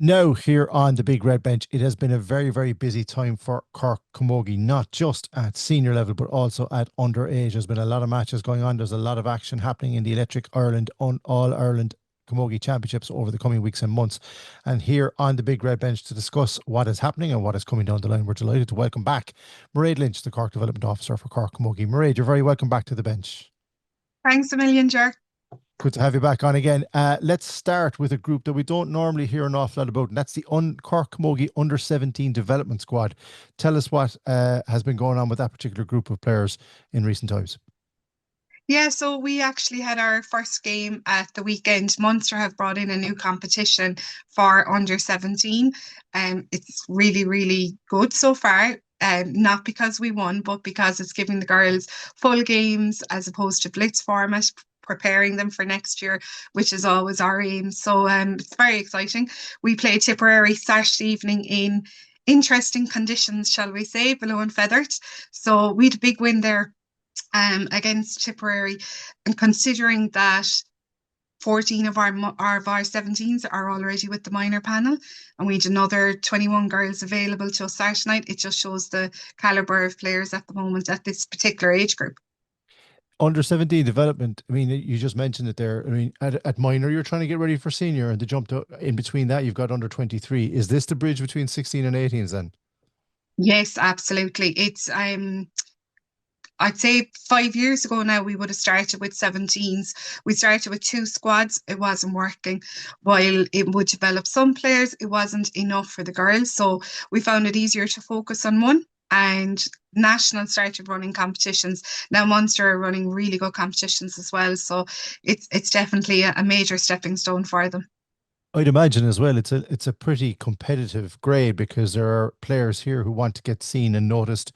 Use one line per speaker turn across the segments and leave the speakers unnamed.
Now, here on the Big Red Bench, it has been a very, very busy time for Cork Camogie, not just at senior level, but also at underage. There's been a lot of matches going on. There's a lot of action happening in the Electric Ireland on All Ireland Camogie Championships over the coming weeks and months. And here on the Big Red Bench to discuss what is happening and what is coming down the line, we're delighted to welcome back Mairead Lynch, the Cork Development Officer for Cork Camogie. Mairead, you're very welcome back to the bench.
Thanks a million, Ger.
Good to have you back on again. Let's start with a group that we don't normally hear an awful lot about, and that's the Cork Camogie Under-17 Development Squad. Tell us what has been going on with that particular group of players in recent times.
Yeah, so we actually had our first game at the weekend. Munster have brought in a new competition for under 17. It's really, really good so far. Not because we won, but because it's giving the girls full games as opposed to blitz format, preparing them for next year, which is always our aim. So it's very exciting. We play Tipperary Saturday evening in interesting conditions, shall we say, below and feathered. So we had a big win there against Tipperary, and considering that 14 of our 17s are already with the minor panel, and we had another 21 girls available to us Saturday night. It just shows the calibre of players at the moment at this particular age group.
Under-17 development, I mean, you just mentioned it there. I mean, at minor, you're trying to get ready for senior, and the jump to in between that, you've got under 23. Is this the bridge between 16 and 18s then?
Yes, absolutely. It's I'd say 5 years ago now, we would have started with 17s. We started with two squads. It wasn't working. While it would develop some players, it wasn't enough for the girls. So we found it easier to focus on one. And National started running competitions. Now Munster are running really good competitions as well. So it's definitely a major stepping stone for them.
I'd imagine as well, it's a pretty competitive grade because there are players here who want to get seen and noticed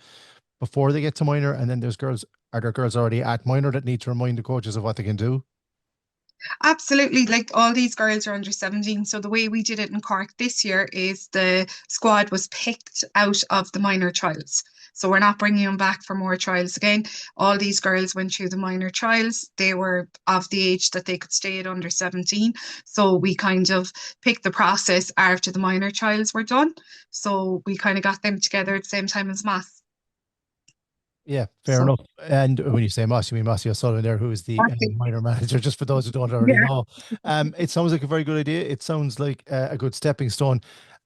before they get to minor, and then are there girls already at minor that need to remind the coaches of what they can do?
Absolutely. Like all these girls are under 17. So the way we did it in Cork this year is the squad was picked out of the minor trials. So we're not bringing them back for more trials again. All these girls went through the minor trials. They were of the age that they could stay at under 17. So we kind of picked the process after the minor trials were done. So we kind of got them together at the same time as mass.
Yeah, fair
So
enough. And when you say Moss, you mean Mossy O'Sullivan there, who is the minor manager, just for those who don't already
yeah.
know. It sounds like a very good idea. It sounds like a good stepping stone.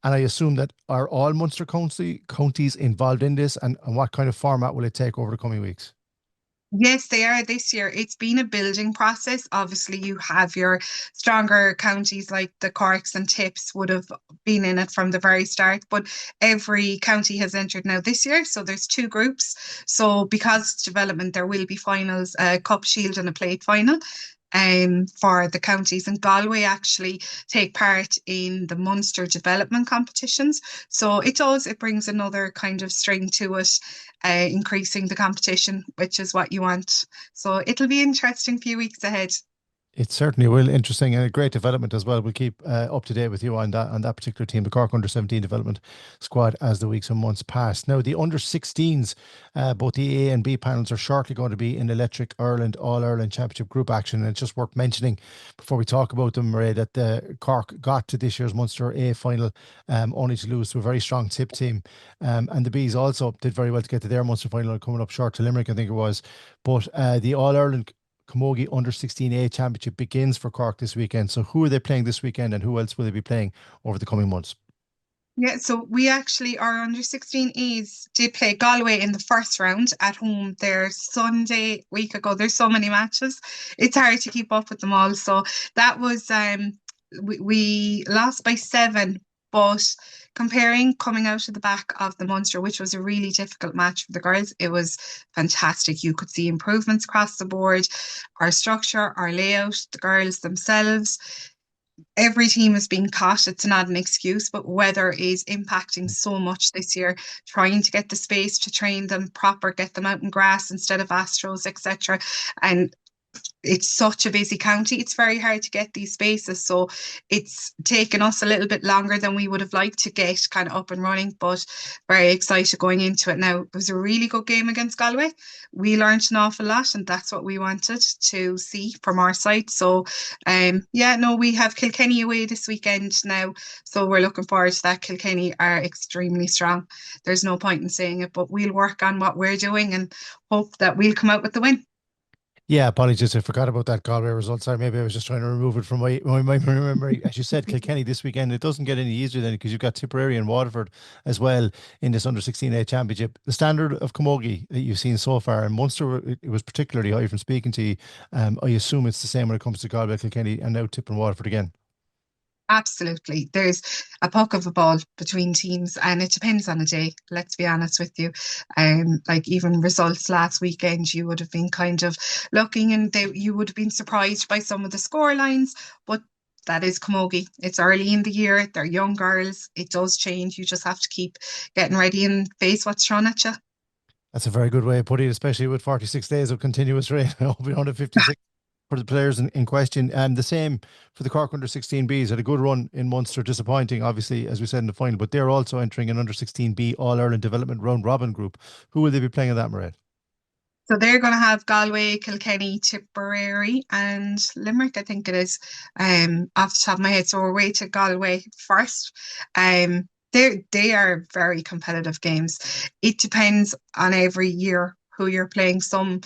And I assume that are all Munster counties involved in this, and what kind of format will it take over the coming weeks?
Yes, they are this year. It's been a building process. Obviously, you have your stronger counties like the Corks and Tips would have been in it from the very start, but every county has entered now this year. So there's two groups. So because it's development, there will be finals, a cup shield and a plate final. For the counties, and Galway actually take part in the Munster development competitions. So it brings another kind of string to it, increasing the competition, which is what you want. So it'll be interesting few weeks ahead.
It certainly will. Interesting and a great development as well. We'll keep up to date with you on that particular team, the Cork Under-17 Development Squad, as the weeks and months pass. Now, the Under-16s, both the A and B panels are shortly going to be in Electric Ireland All Ireland Championship group action. And it's just worth mentioning before we talk about them, Ray, that the Cork got to this year's Munster A final, only to lose to a very strong Tip team. And the Bees also did very well to get to their Munster final, coming up short to Limerick, I think it was. But the All Ireland Camogie Under 16A Championship begins for Cork this weekend. So who are they playing this weekend, and who else will they be playing over the coming months?
Yeah, so we actually, our under 16s did play Galway in the first round at home there Sunday week ago. There's so many matches. It's hard to keep up with them all. So that was we lost by seven, but comparing coming out of the back of the Munster, which was a really difficult match for the girls, it was fantastic. You could see improvements across the board, our structure, our layout, the girls themselves, every team is being caught. It's not an excuse, but weather is impacting so much this year. Trying to get the space to train them proper, get them out in grass instead of Astros, etc. And it's such a busy county. It's very hard to get these spaces. So it's taken us a little bit longer than we would have liked to get kind of up and running, but very excited going into it now. It was a really good game against Galway. We learned an awful lot, and that's what we wanted to see from our side. So, yeah, no, we have Kilkenny away this weekend now. So we're looking forward to that. Kilkenny are extremely strong. There's no point in saying it, but we'll work on what we're doing and hope that we'll come out with the win.
Yeah, apologies. I forgot about that Galway result. Sorry, maybe I was just trying to remove it from my memory. As you said, Kilkenny this weekend, it doesn't get any easier then because you've got Tipperary and Waterford as well in this under 16A championship. The standard of camogie that you've seen so far, and Munster, it was particularly high from speaking to you. I assume it's the same when it comes to Galway, Kilkenny, and now Tip and Waterford again.
Absolutely. There's a puck of a ball between teams, and it depends on the day, let's be honest with you. Like even results last weekend, you would have been kind of looking and you would have been surprised by some of the score lines, but that is camogie. It's early in the year, they're young girls, it does change. You just have to keep getting ready and face what's thrown at you.
That's a very good way of putting it, especially with 46 days of continuous rain. I'll be on 56 for the players in question. And the same for the Cork under 16Bs. Had a good run in Munster, disappointing, obviously, as we said in the final, but they're also entering an under 16B All Ireland Development Round Robin group. Who will they be playing in that, Mairead?
So they're going to have Galway, Kilkenny, Tipperary, and Limerick, I think it is, off the top of my head. So we're way to Galway first. They are very competitive games. It depends on every year who you're playing. Some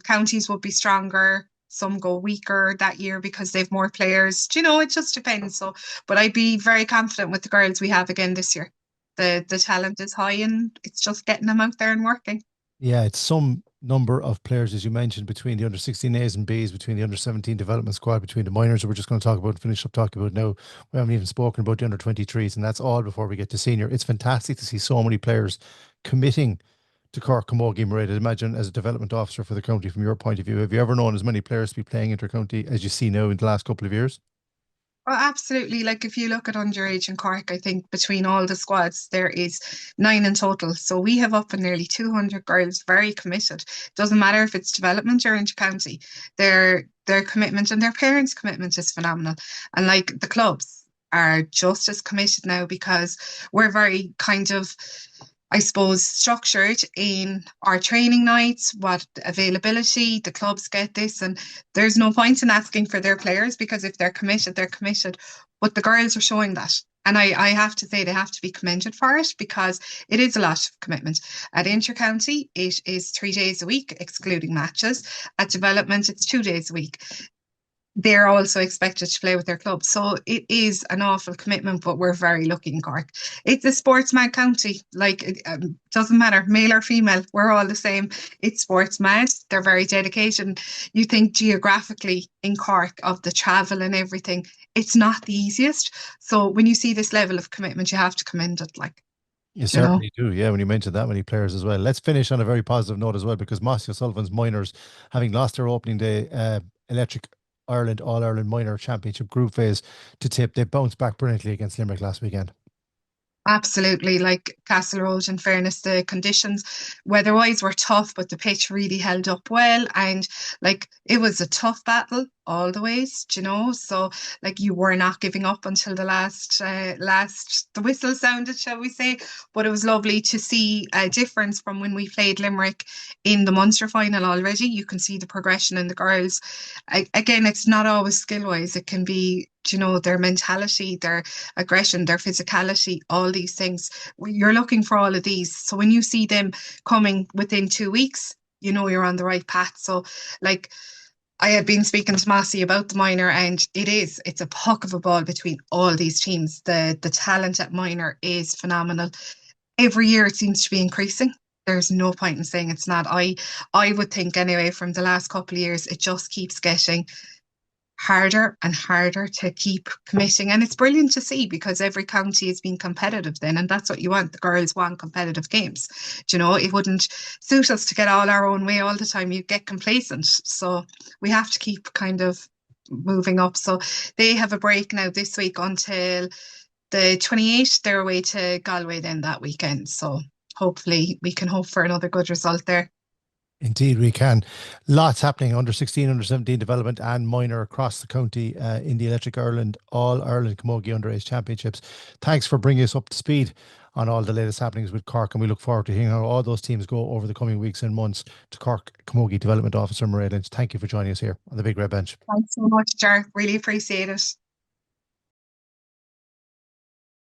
counties will be stronger, some go weaker that year because they've more players. Do you know, it just depends. So, but I'd be very confident with the girls we have again this year. The talent is high, and it's just getting them out there and working.
Yeah, it's some number of players, as you mentioned, between the under 16As and Bs, between the under 17 development squad, between the minors that we're just going to talk about and finish up talking about now. We haven't even spoken about the under 23s, and that's all before we get to senior. It's fantastic to see so many players committing to Cork Camogie. Mairead, I imagine as a development officer for the county, from your point of view, have you ever known as many players to be playing inter-county as you see now in the last couple of years?
Well, absolutely. Like if you look at underage in Cork, I think between all the squads, there is 9 in total. So we have up to nearly 200 girls very committed. Doesn't matter if it's development or inter-county. Their commitment and their parents' commitment is phenomenal. And like the clubs are just as committed now because we're very kind of, I suppose, structured in our training nights, what availability the clubs get this, and there's no point in asking for their players because if they're committed, they're committed. But the girls are showing that. And I have to say they have to be commended for it because it is a lot of commitment. At Inter-County, it is 3 days a week, excluding matches. At development, it's 2 days a week. They're also expected to play with their club. So it is an awful commitment, but we're very lucky in Cork. It's a sportsman county. Like, it doesn't matter, male or female, we're all the same. It's sportsman. They're very dedicated. You think geographically in Cork of the travel and everything, it's not the easiest. So when you see this level of commitment, you have to commend it. Like,
You
you know.
certainly do. Yeah, when you mentioned that many players as well. Let's finish on a very positive note as well, because Mossy O'Sullivan's minors, having lost their opening day, Electric Ireland All Ireland Minor Championship group phase to Tip, they bounced back brilliantly against Limerick last weekend.
Absolutely. Like Castle Road, in fairness, the conditions weather-wise were tough, but the pitch really held up well. And like it was a tough battle all the ways, do you know? So like you were not giving up until the the whistle sounded, shall we say. But it was lovely to see a difference from when we played Limerick in the Munster final already. You can see the progression in the girls. Again, it's not always skill-wise. It can be, you know, their mentality, their aggression, their physicality, all these things. You're looking for all of these. So when you see them coming within 2 weeks, you know you're on the right path. So like I had been speaking to Massey about the minor, and it's a puck of a ball between all these teams. The talent at minor is phenomenal. Every year it seems to be increasing. There's no point in saying it's not. I would think anyway from the last couple of years it just keeps getting harder and harder to keep committing. And it's brilliant to see because every county is being competitive then, and that's what you want. The girls want competitive games. Do you know, it wouldn't suit us to get all our own way all the time. You get complacent. So we have to keep kind of moving up. So they have a break now this week until the 28th. They're away to Galway then that weekend. So hopefully we can hope for another good result there.
Indeed, we can. Lots happening under 16, under 17 development and minor across the county in the Electric Ireland All Ireland Camogie Underage Championships. Thanks for bringing us up to speed on all the latest happenings with Cork, and we look forward to hearing how all those teams go over the coming weeks and months. To Cork Camogie Development Officer Mairead Lynch, thank you for joining us here on the Big Red Bench.
Thanks so much, Ger. Really appreciate it.